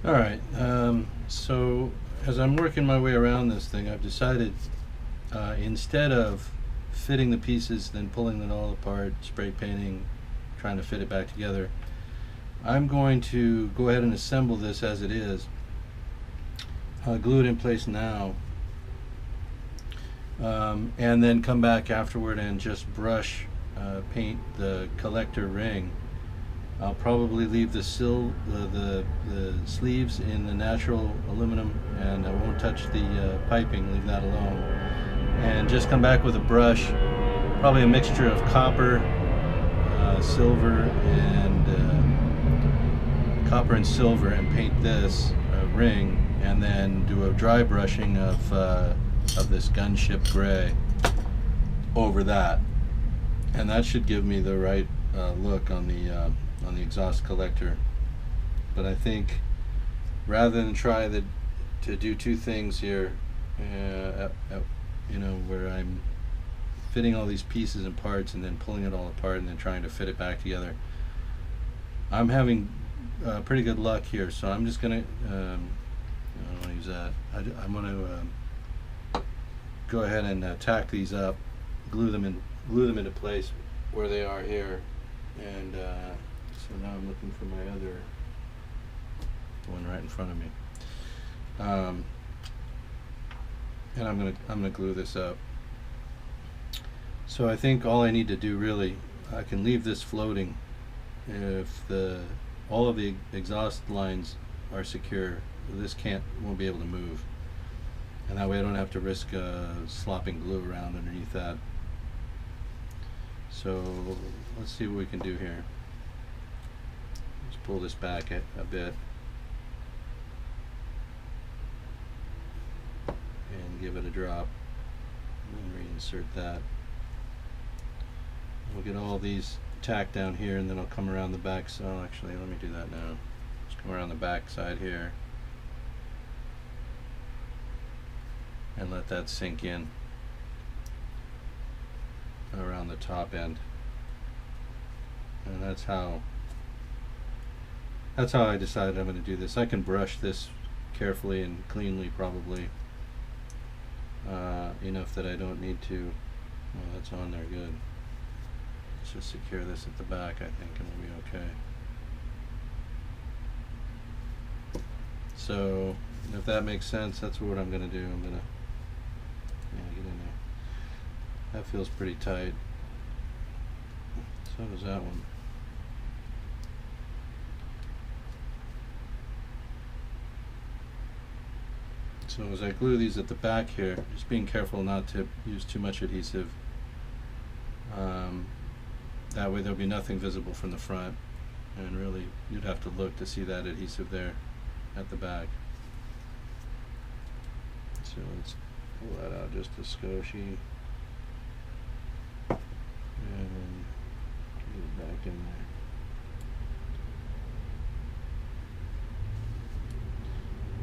All right. So as I'm working my way around this thing, I've decided instead of fitting the pieces, then pulling it all apart, spray painting, trying to fit it back together, I'm going to go ahead and assemble this as it is, glue it in place now, and then come back afterward and just brush paint the collector ring. I'll probably leave the sleeves in the natural aluminum, and I won't touch the piping, leave that alone. And just come back with a brush, probably a mixture of copper, silver, and silver, and paint this ring, and then do a dry brushing of this gunship gray over that, and that should give me the right look on the exhaust collector. But I think rather than try to do two things here, where I'm fitting all these pieces and parts and then pulling it all apart and then trying to fit it back together, I'm having pretty good luck here. So I'm just gonna I don't want to use that. I'm gonna go ahead and tack these up, glue them into place where they are here, and so now I'm looking for my other one right in front of me, and I'm gonna glue this up. So I think all I need to do, really, I can leave this floating if all of the exhaust lines are secure. This won't be able to move, and that way I don't have to risk slopping glue around underneath that. So let's see what we can do here. Let's pull this back a bit and give it a drop, and then reinsert that. We'll get all these tacked down here, and then I'll come around the back. So actually, let me do that now. Just come around the back side here and let that sink in around the top end. And that's how I decided I'm going to do this. I can brush this carefully and cleanly, probably enough that I don't need to. Well, that's on there good. Let's just secure this at the back, I think, and we'll be okay. So if that makes sense, that's what I'm going to do. I'm going to get in there. That feels pretty tight. So does that one. So as I glue these at the back here, just being careful not to use too much adhesive. That way there'll be nothing visible from the front, and really you'd have to look to see that adhesive there at the back. So let's pull that out just a skoshie, and get it back in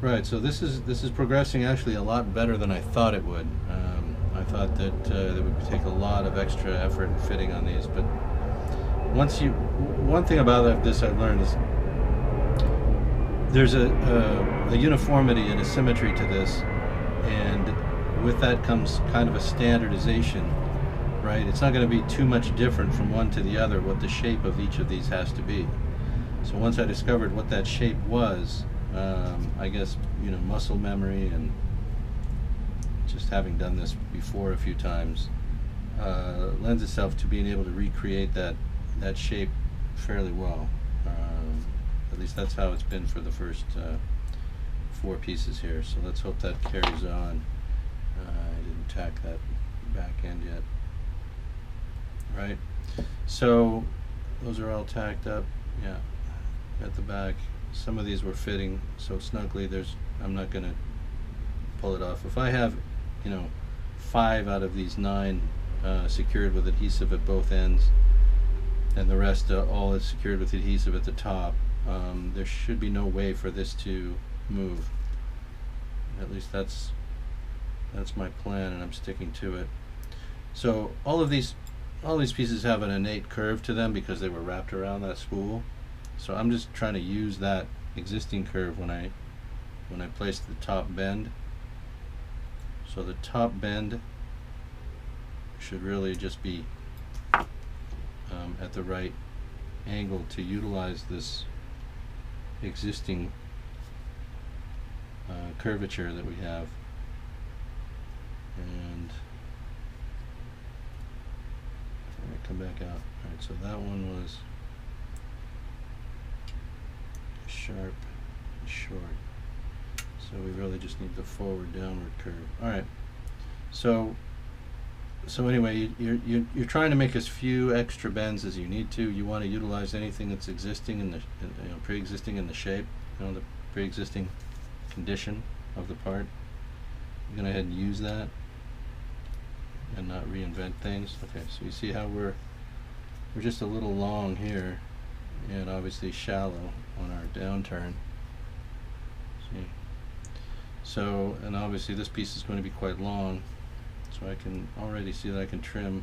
there. Right, so this is progressing actually a lot better than I thought it would. I thought that it would take a lot of extra effort and fitting on these, but one thing about this I've learned is there's a uniformity and a symmetry to this, and with that comes kind of a standardization, right? It's not going to be too much different from one to the other what the shape of each of these has to be. So once I discovered what that shape was, I guess, muscle memory and just having done this before a few times lends itself to being able to recreate that shape fairly well. At least that's how it's been for the first 4 pieces here. So let's hope that carries on. I didn't tack that back end yet. Right. So those are all tacked up. Yeah, at the back. Some of these were fitting so snugly. I'm not going to pull it off. If I have, 5 out of these 9 secured with adhesive at both ends, and the rest all is secured with adhesive at the top, there should be no way for this to move. At least that's my plan, and I'm sticking to it. So all these pieces have an innate curve to them because they were wrapped around that spool. So I'm just trying to use that existing curve when I place the top bend. So the top bend should really just be at the right angle to utilize this existing curvature that we have. And I'm going to come back out. Alright, so that one was sharp and short. So we really just need the forward downward curve. Alright, so anyway, you're trying to make as few extra bends as you need to. You want to utilize anything that's existing in the pre-existing in the shape, the pre-existing condition of the part. I'm gonna go ahead and use that and not reinvent things. Okay, so you see how we're just a little long here, and obviously shallow on our downturn. See, so, and obviously this piece is going to be quite long. So I can already see that I can trim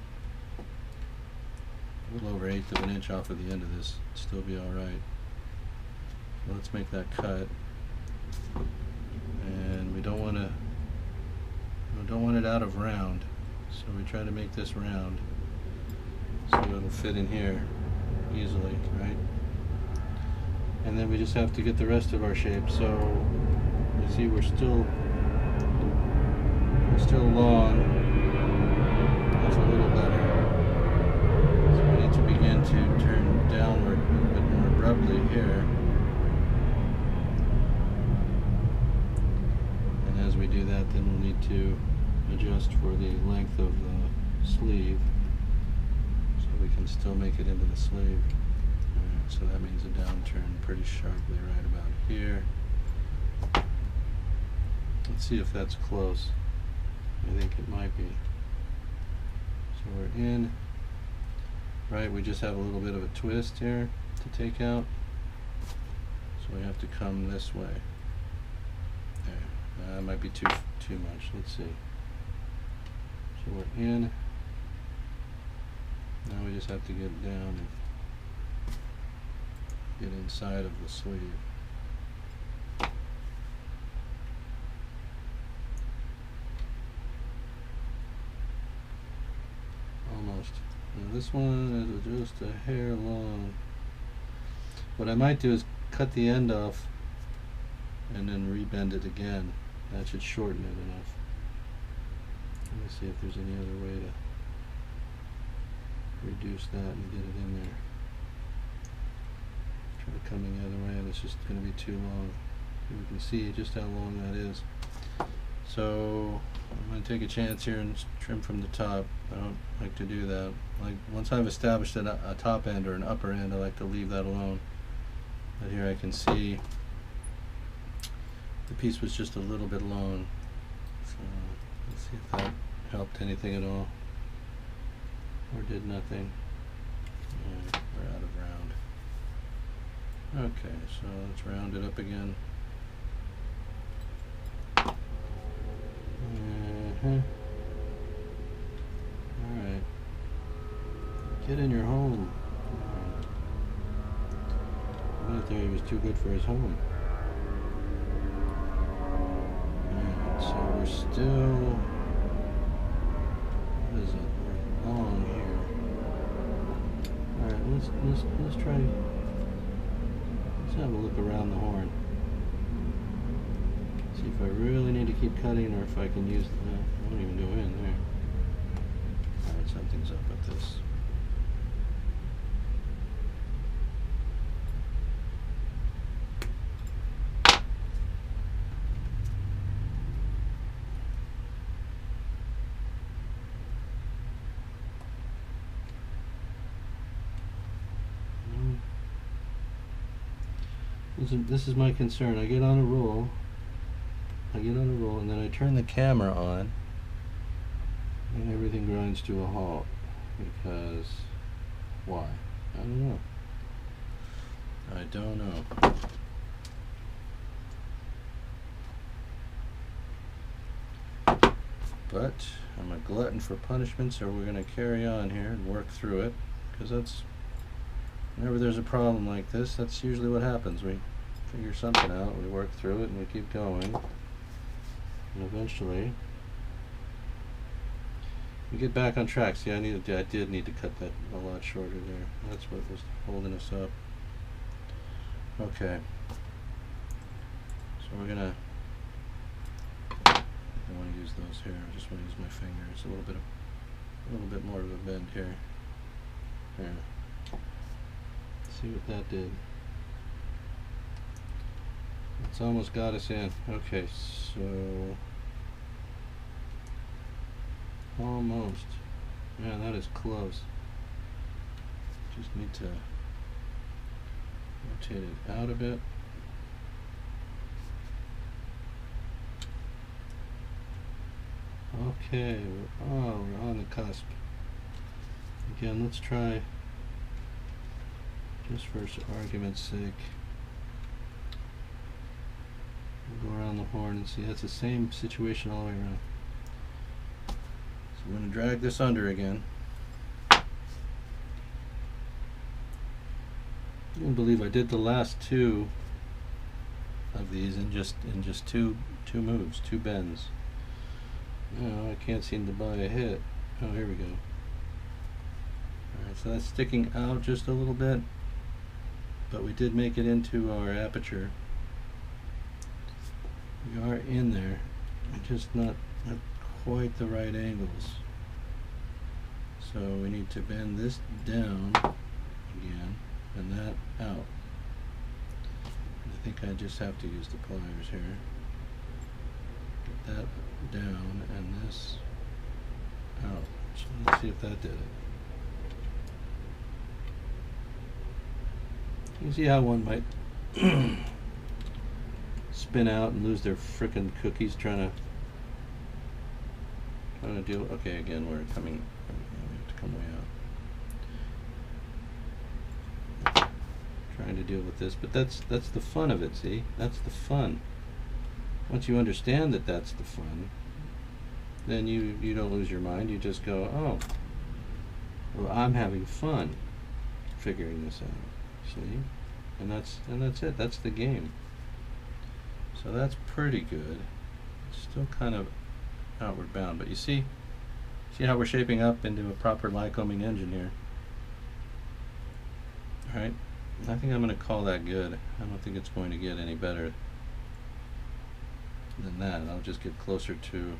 a little over 1/8 of an inch off of the end of this, still be alright. So let's make that cut, and we don't want it out of round, so we try to make this round so it'll fit in here easily, right? And then we just have to get the rest of our shape. So you see we're still long. That's a little better. So we need to begin to turn downward a little bit more abruptly here. And as we do that, then we'll need to adjust for the length of the sleeve so we can still make it into the sleeve. Alright, so that means a downturn pretty sharply right about here. Let's see if that's close. I think it might be. So we're in, right, we just have a little bit of a twist here to take out. So we have to come this way. There. That might be too much. Let's see. So we're in. Now we just have to get down and get inside of the sleeve. Now this one is just a hair long. What I might do is cut the end off and then rebend it again. That should shorten it enough. Let me see if there's any other way to reduce that and get it in there. Try coming the other way, and it's just going to be too long. You can see just how long that is. So I'm going to take a chance here and trim from the top. I don't like to do that. Like once I've established a top end or an upper end, I like to leave that alone. But here I can see the piece was just a little bit long. So let's see if that helped anything at all, or did nothing. And we're out of round. Okay, so let's round it up again. Alright. Get in your home. I thought he was too good for his home. Alright, so we're still, what is it? We're long here. Alright, let's try, let's have a look around the horn. See if I really need to keep cutting, or if I can use the, I won't even go in there. Alright, something's up with this. This is my concern. I get on a roll, and then I turn the camera on, and everything grinds to a halt. Because, why? I don't know. I don't know. But I'm a glutton for punishment, so we're going to carry on here and work through it, because that's, whenever there's a problem like this, that's usually what happens. We figure something out. We work through it and we keep going. And eventually we get back on track. See, I did need to cut that a lot shorter there. That's what was holding us up. Okay. So we're gonna, I don't want to use those here. I just want to use my finger. It's a little bit more of a bend here. There. See what that did. It's almost got us in. Okay, so almost. Yeah, that is close. Just need to rotate it out a bit. Okay, we're on the cusp. Again, let's try, just for argument's sake, we'll go around the horn and see. That's the same situation all the way around. So I'm going to drag this under again. I can't believe I did the last two of these in just two moves, two bends. No, I can't seem to buy a hit. Oh, here we go. Alright, so that's sticking out just a little bit, but we did make it into our aperture. We are in there, just not quite the right angles. So we need to bend this down again and that out. I think I just have to use the pliers here. Get that down and this out. So let's see if that did it. You see how one might spin out and lose their frickin' cookies trying to do. Okay, again, we have to come way out. Trying to deal with this, but that's the fun of it. See, that's the fun. Once you understand that that's the fun, then you don't lose your mind. You just go, oh, well, I'm having fun figuring this out. See, and that's it. That's the game. So that's pretty good. It's still kind of outward bound, but you see how we're shaping up into a proper Lycoming engine here. All right, I think I'm going to call that good. I don't think it's going to get any better than that. I'll just get closer to,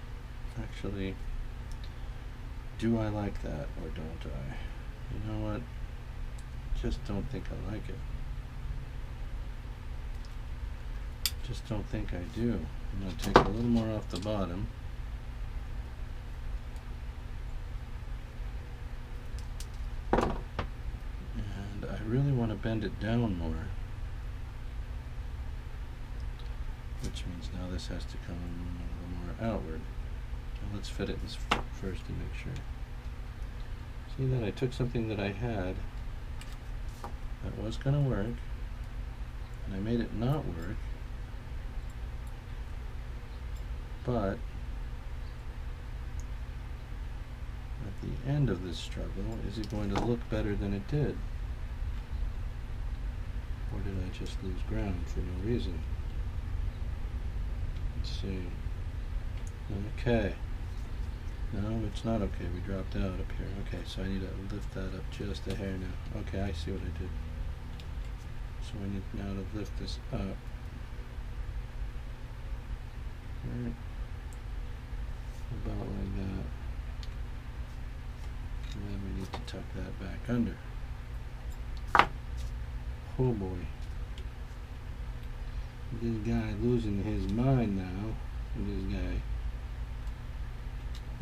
actually, do I like that or don't I? You know what? Just don't think I like it. Just don't think I do. I'm going to take a little more off the bottom. And I really want to bend it down more. Which means now this has to come a little more outward. Now let's fit it first to make sure. See that I took something that I had that was going to work, and I made it not work, but at the end of this struggle, is it going to look better than it did? Or did I just lose ground for no reason? Let's see. Okay. No, it's not okay. We dropped out up here. Okay, so I need to lift that up just a hair now. Okay, I see what I did. So I need now to lift this up. Right. About like that. And then we need to tuck that back under. Oh boy. This guy losing his mind now. This guy.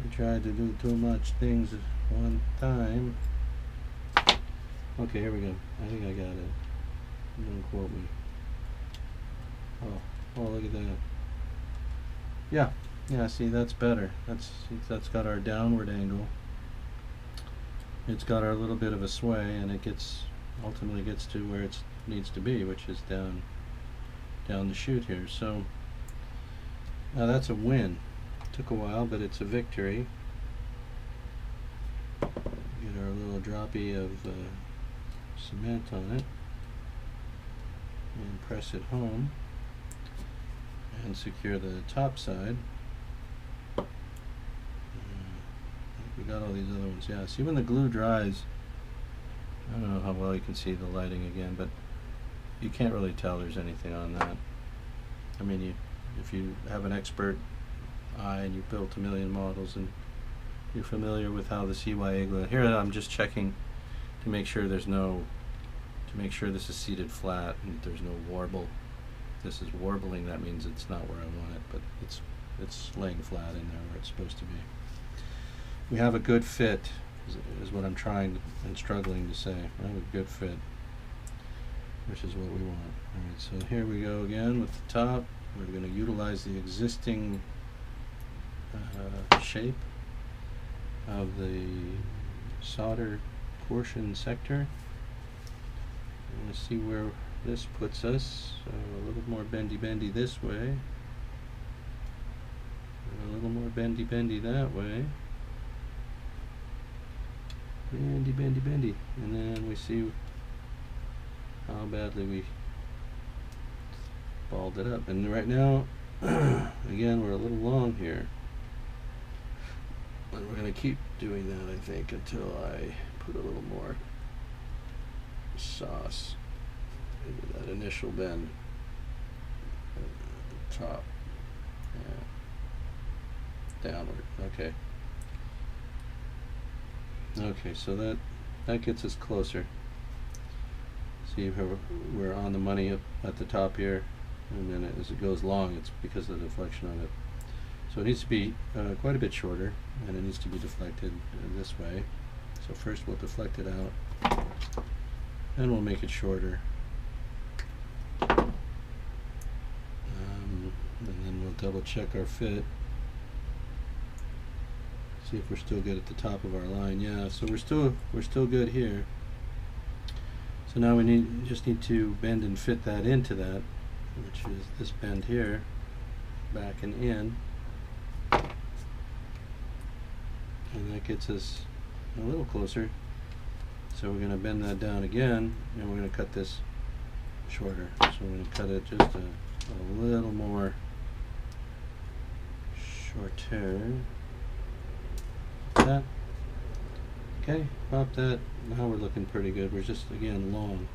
He tried to do too much things at one time. Okay, here we go. I think I got it. Don't quote me. Oh, look at that. Yeah, see, that's better. That's got our downward angle. It's got our little bit of a sway, and it ultimately gets to where it needs to be, which is down the chute here. So now that's a win. Took a while, but it's a victory. Get our little droppy of cement on it, and press it home and secure the top side. We got all these other ones. Yeah, see when the glue dries, I don't know how well you can see the lighting again, but you can't really tell there's anything on that. I mean, if you have an expert eye and you've built a million models and you're familiar with how the CYA glue, here I'm just checking to make sure this is seated flat and there's no warble. If this is warbling, that means it's not where I want it, but it's laying flat in there where it's supposed to be. We have a good fit, is what I'm trying and struggling to say. We have a good fit, which is what we want. Alright, so here we go again with the top. We're going to utilize the existing shape of the solder portion sector. I'm going to see where this puts us. So a little more bendy this way, and a little more bendy that way. Bendy, and then we see how badly we balled it up. And right now, again, we're a little long here, and we're going to keep doing that, I think, until I put a little more sauce into that initial bend at the top. Yeah. Downward. Okay, so that gets us closer. See how we're on the money at the top here, and then as it goes long, it's because of the deflection of it. So it needs to be quite a bit shorter, and it needs to be deflected this way. So first we'll deflect it out, and we'll make it shorter. And then we'll double check our fit. See if we're still good at the top of our line. Yeah, so we're still good here. So now we just need to bend and fit that into that, which is this bend here, back and in, and that gets us a little closer. So we're going to bend that down again, and we're going to cut this shorter. So we're going to cut it just a little more shorter. That. Okay, pop that. Now we're looking pretty good. We're just, again, long.